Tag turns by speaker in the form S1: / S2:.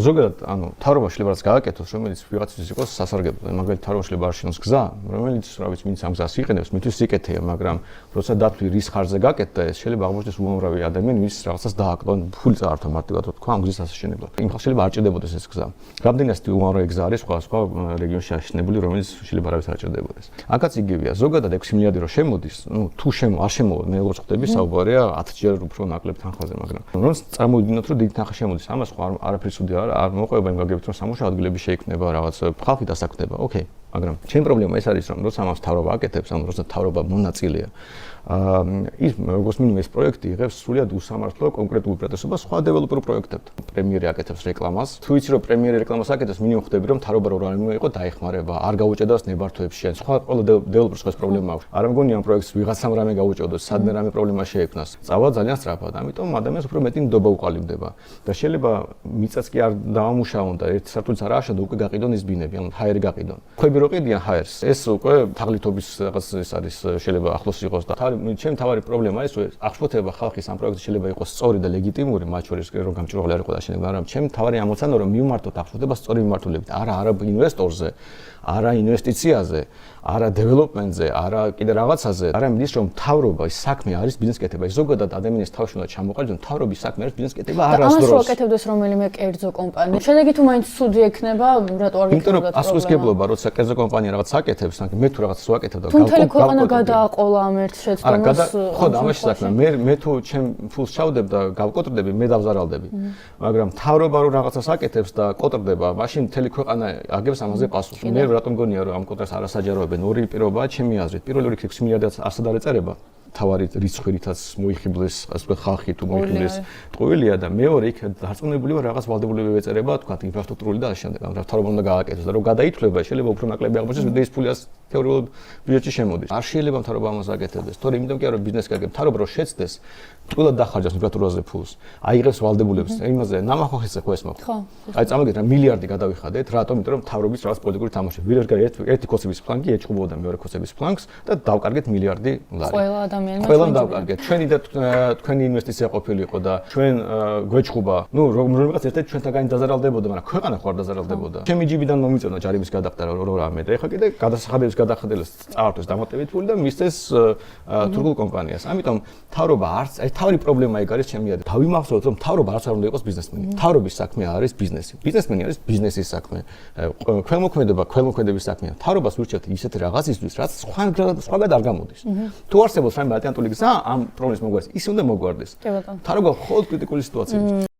S1: ზოგადად, ანუ თავრობა შეიძლება რაც გააკეთოს, რომელიც ვიღაცისთვის იყოს სასარგებლო. მაგალითად, თავრობა შეიძლება არ შენოს გზა, რომელიც რა ვიცი, ვინც ამ გზას იყენებს, მისთვის სიკეთეა, მაგრამ როცა დათვლი რის ხარჯზე გაკეთდა, ეს შეიძლება აღმოჩნდეს უამრავი ადამიანი, ვინც რაღაცას დააკლო, ფული წაართვა მარტივად თქვა ამ გზის ასაშენებლად. იმ ხალხს შეიძლება არ ჭირდებოდეს ეს გზა. რამდენად უამრავი გზა არის სხვა რეგიონში აშენებული, რომელიც შეიძლება არავის არ ჭირდებოდეს. აქაც იგივეა, ზოგადად 6 მილიარდი რო შემოდის, ნუ თუ არ შემოვა, მე როგორც ხვდები, საუბარია 10-ჯერ უფრო ნაკლებ თანხაზე, მაგრამ რომ წარმოვიდგინოთ, რომ დიდი თანხა შემოდის, ამას ხო არაფერი ცუდი არ მოყვება იმ გაგებით, რომ სამუშაო ადგილები შეიქმნება, რაღაც ხალხი დასაქმდება, ოკეი. მაგრამ ჩემი პრობლემა ეს არის, რომ როცა ამას თავრობა აკეთებს, ანუ როცა თავრობა მონაწილეა, ის როგორც მინიმუმ ეს პროექტი იღებს სრულიად უსამართლო კონკრეტულ უპირატესობას სხვა დეველოპერ პროექტებთან. პრემიერი აკეთებს რეკლამას. თუ იცი რომ პრემიერი რეკლამას აკეთებს, მინიმუმ ხვდები რომ თავრობა რო რაიმე იყო დაეხმარება, არ გაუჭედავს ნებართვებში. სხვა ყველა დეველოპერს ეს პრობლემა აქვს. არ მგონია ამ პროექტს ვიღაცამ რამე გაუჭედოს, სადმე რამე პრობლემა შეექმნას. წავა ძალიან სწრაფად, ამიტომ ადამიანს უფრო მეტი ნდობა უყალიბდება. და შეიძლება მიწაც კი არ დაამუშავონ და ერთ სართულს არ ააშენო, უკვე გაყიდონ ის ბინები, ანუ ჰაერი გაყიდონ. ხვები რო ყიდიან ჰაერს, ეს უკვე თაღლითობის რაღაც ეს არის შეიძლება ახლოს იყოს და ჩემი თავარი პრობლემა ის რომ აღშფოთება ხალხის ამ პროექტზე შეიძლება იყოს სწორი და ლეგიტიმური, მათ შორის რომ გამჭვირვალე არ იყო დაშენება, მაგრამ ჩემი თავარი ამოცანა რომ მივმართოთ აღშფოთება სწორი მიმართულებით, არა ინვესტორზე, არა ინვესტიციაზე, არა დეველოპმენტზე, არა კიდე რაღაცაზე, არამედ ის რომ თავრობა ის საქმე არის ბიზნეს კეთება. ის ზოგადად ადამიანის თავში უნდა ჩამოყალიბდეს, რომ თავრობის საქმე არის ბიზნეს კეთება არასდროს.
S2: ამას რო აკეთებდეს რომელიმე კერძო კომპანია. შედეგი თუ მაინც ცუდი ექნება, რატო არ გიქნება პრობლემა?
S1: ასკუსკებლობა, როცა კერძო კომპანია რაღაც აკეთებს, მე თუ რაღაცას ვაკეთებ და
S2: მთელი ქვეყანა გადააყოლა ამ ერთ შეცდომას.
S1: ხო, და ამაში საქმეა. მე თუ ჩემ ფულს ჩავდებ და გავკოტრდები, მე დავზარალდები. მაგრამ თავრობა რო რაღაცას აკეთებს და კოტრდება, მაშინ მთელი ქვეყანა აგებს ამაზე პასუხს. მე რატომ მგონია რომ ამ კოტრას არასაჯაროებენ? ორი პირობაა ჩემი აზრით. პირველი რიგით 6 მილიარდად არსად არ ეწერება. თავარი რიცხვი რითაც მოიხიბლეს, ასე ვთქვათ, ხალხი თუ მოიხიბლეს ტყუილია და მეორე იქ დარწმუნებული ვარ რაღაც ვალდებულები ეწერება, თქვათ, ინფრასტრუქტურული და ასე შემდეგ. ანუ თავრობა უნდა გააკეთოს და რომ გადაითვლება, შეიძლება უფრო ნაკლები აღმოჩნდეს, ვიდრე ის ფული თეორიულად ბიუჯეტში შემოდის. არ შეიძლება თავრობა ამას აკეთებდეს. თორე იმიტომ კი არა რომ ბიზნესი გაგებ, თავრობა რო შეცდეს, ყველა დახარჯავს ინფრასტრუქტურაზე ფულს. აიღებს ვალდებულებს, იმაზე ნამახოხისე ხო ეს მოხდა. აი წამოგეთ რა მილიარდი გადავიხადეთ, რატომ? იმიტომ რომ თავრობის რაღაც პოლიტიკური თამაში. ვიღაც ერთი კოცების ფლანგი ეჭუბოდა მეორე კოცების ფლანგს და დავკარგეთ მილიარდი ლარი. ყველამ დავკარგეთ. ჩვენი და თქვენი ინვესტიცია ყოფილიყო და ჩვენ გვეჭუბა. ნუ რომელიღაც ერთ-ერთი ჩვენთაგანი დაზარალდებოდა, მაგრამ ქვეყანა ხო არ დაზარალდებოდა. ჩემი ჯიბიდან მომიწონა ჯარების გადახდა რო რამე და ეხლა კიდე გადასახადების გადახდელს წაართვეს დამატებით ფული და მისცეს თურქულ კომპანიას. ამიტომ თავრობა არც თავი პრობლემა ეგ არის ჩემი აზრით. დავიმახსოვროთ რომ თავრობა არც არ უნდა იყოს ბიზნესმენი. თავრობის საქმე არის ბიზნესი. ბიზნესმენი არის ბიზნესის საქმე. ქველმოქმედების საქმეა. თავრობას ვირჩევთ ისეთი რაღაცისთვის, რაც სხვაგან არ გამოდის. თუ არსებობს რაიმე ალტერნატიული გზა ამ პრობლემის მოგვარების, ისე უნდა მოგვარდეს. თავრობა მხოლოდ კრიტიკული სიტუაციებში.